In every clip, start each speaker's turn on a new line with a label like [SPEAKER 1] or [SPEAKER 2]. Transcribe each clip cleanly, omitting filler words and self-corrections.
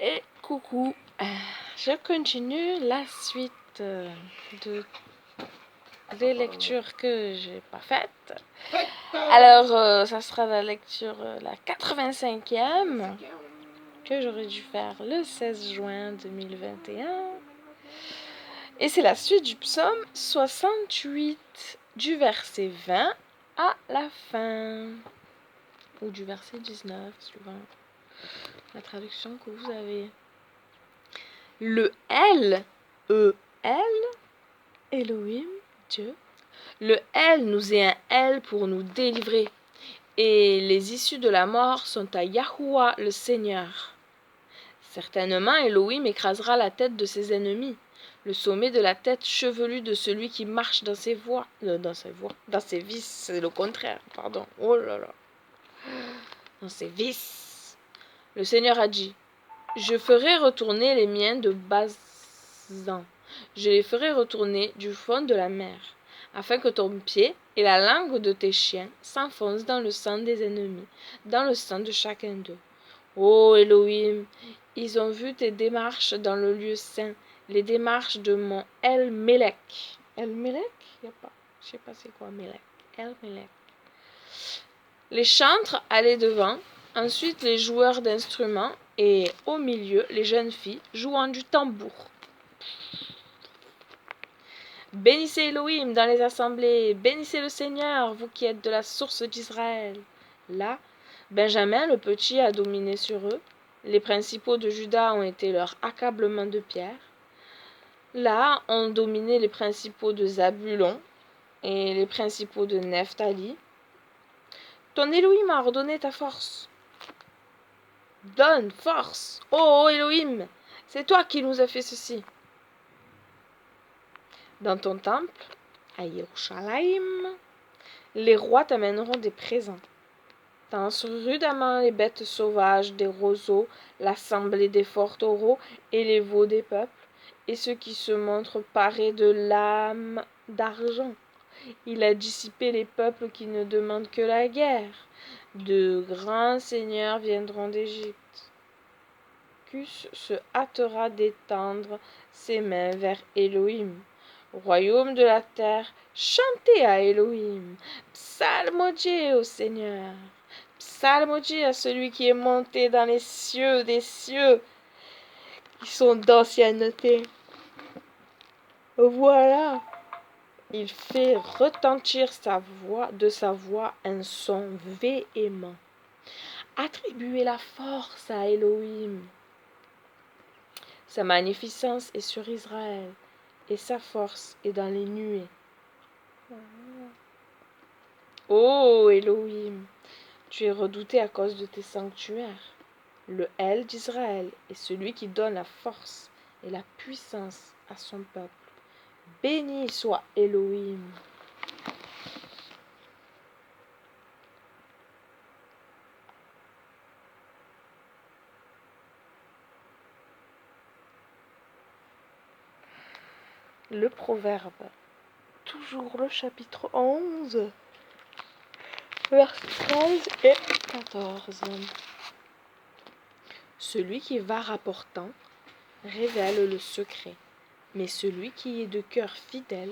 [SPEAKER 1] Et coucou, je continue la suite des lectures que j'ai pas faites. Alors, ça sera la lecture, la 85e, que j'aurais dû faire le 16 juin 2021. Et c'est la suite du psaume 68, du verset 20 à la fin. Ou du verset 19, suivant la traduction que vous avez. Le L, E-L, Elohim, Dieu. Le L nous est un L pour nous délivrer. Et les issues de la mort sont à Yahuwah, le Seigneur. Certainement, Elohim écrasera la tête de ses ennemis, le sommet de la tête chevelue de celui qui marche dans ses voies. Dans ses vices, c'est le contraire, pardon. Oh là là. Dans ses vices. Le Seigneur a dit: je ferai retourner les miens de Bazan. Je les ferai retourner du fond de la mer, afin que ton pied et la langue de tes chiens s'enfoncent dans le sang des ennemis, dans le sang de chacun d'eux. Ô Elohim, ils ont vu tes démarches dans le lieu saint, les démarches de mon El-Melech. El-Melech? Je sais pas c'est quoi Melech. El-Melech. Les chantres allaient devant, ensuite les joueurs d'instruments, et au milieu les jeunes filles jouant du tambour. Bénissez Elohim dans les assemblées, bénissez le Seigneur, vous qui êtes de la source d'Israël. Là, Benjamin le petit a dominé sur eux, les principaux de Juda ont été leur accablement de pierre. Là ont dominé les principaux de Zabulon et les principaux de Nephtali. Ton Elohim a ordonné ta force. Donne force, ô Elohim, c'est toi qui nous as fait ceci. Dans ton temple, à Yerushalayim, les rois t'amèneront des présents. Danse rudemment les bêtes sauvages des roseaux, l'assemblée des forts taureaux et les veaux des peuples, et ceux qui se montrent parés de lames d'argent. Il a dissipé les peuples qui ne demandent que la guerre. De grands seigneurs viendront d'Égypte. Cus se hâtera d'étendre ses mains vers Elohim. Royaume de la terre, chantez à Elohim. Psalmodiez au Seigneur. Psalmodiez à celui qui est monté dans les cieux des cieux, qui sont d'ancienneté. Voilà. Il fait retentir de sa voix un son véhément. Attribuez la force à Elohim. Sa magnificence est sur Israël, et sa force est dans les nuées. Ô Elohim, tu es redouté à cause de tes sanctuaires. Le El d'Israël est celui qui donne la force et la puissance à son peuple. Béni soit Elohim. Le proverbe, toujours le chapitre 11, versets 13 et 14. Celui qui va rapportant révèle le secret, mais celui qui est de cœur fidèle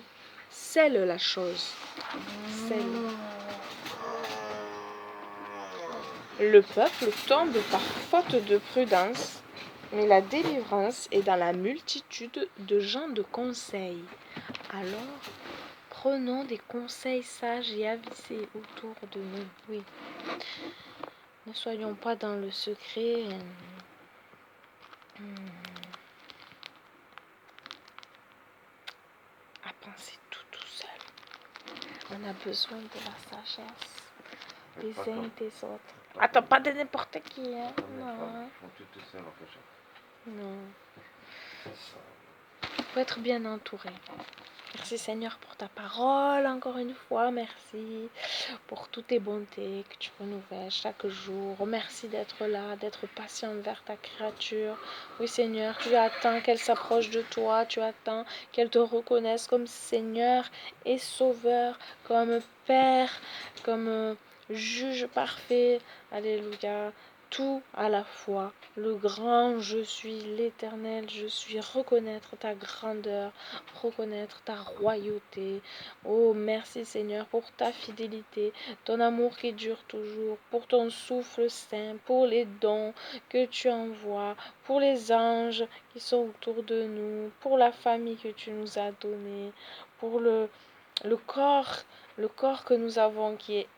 [SPEAKER 1] scelle la chose. Le peuple tombe par faute de prudence, mais la délivrance est dans la multitude de gens de conseil. Alors, prenons des conseils sages et avisés autour de nous. Oui. Ne soyons pas dans le secret. À penser tout seul. On a besoin de la sagesse des uns et des autres. Attends, pas de n'importe qui, hein. Non. Non. Il faut être bien entouré. Merci Seigneur pour ta parole, encore une fois. Merci pour toutes tes bontés que tu renouvelles chaque jour. Merci d'être là, d'être patient envers ta créature. Oui Seigneur, tu attends qu'elle s'approche de toi. Tu attends qu'elle te reconnaisse comme Seigneur et Sauveur, comme Père, comme juge parfait. Alléluia. tout à la fois. Le grand je suis, l'éternel je suis, reconnaître ta grandeur, reconnaître ta royauté. Oh, merci Seigneur pour ta fidélité, ton amour qui dure toujours, pour ton souffle saint, pour les dons que tu envoies, pour les anges qui sont autour de nous, pour la famille que tu nous as donnée, pour le corps, le corps que nous avons qui est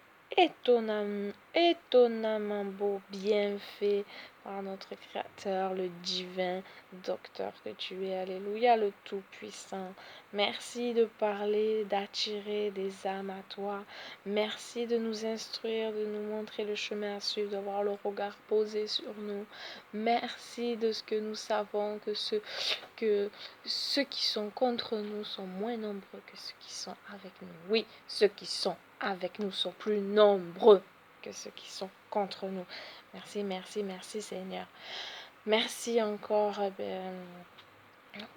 [SPEAKER 1] étonnamment beau, bien fait par notre Créateur, le divin docteur que tu es. Alléluia, le Tout-Puissant. Merci de parler, d'attirer des âmes à toi. Merci de nous instruire, de nous montrer le chemin à suivre, d'avoir le regard posé sur nous. Merci de ce que nous savons, que ceux qui sont contre nous sont moins nombreux que ceux qui sont avec nous. Oui, ceux qui sont avec nous sont plus nombreux que ceux qui sont contre nous. Merci, merci, merci Seigneur. Merci encore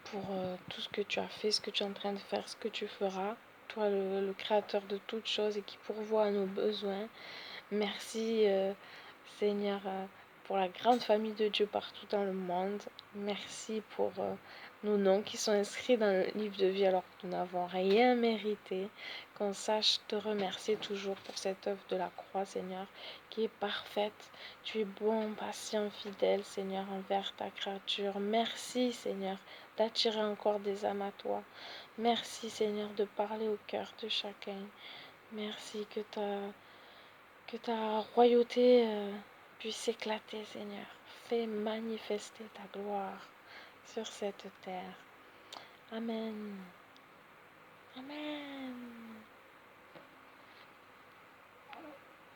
[SPEAKER 1] pour tout ce que tu as fait, ce que tu es en train de faire, ce que tu feras. Toi, le créateur de toutes choses et qui pourvoit à nos besoins. Merci Seigneur pour la grande famille de Dieu partout dans le monde. Merci pour nos noms qui sont inscrits dans le livre de vie alors que nous n'avons rien mérité. Qu'on sache te remercier toujours pour cette œuvre de la croix, Seigneur, qui est parfaite. Tu es bon, patient, fidèle, Seigneur, envers ta créature. Merci, Seigneur, d'attirer encore des âmes à toi. Merci, Seigneur, de parler au cœur de chacun. Merci que ta royauté puisse éclater, Seigneur. Fais manifester ta gloire sur cette terre. Amen. Amen.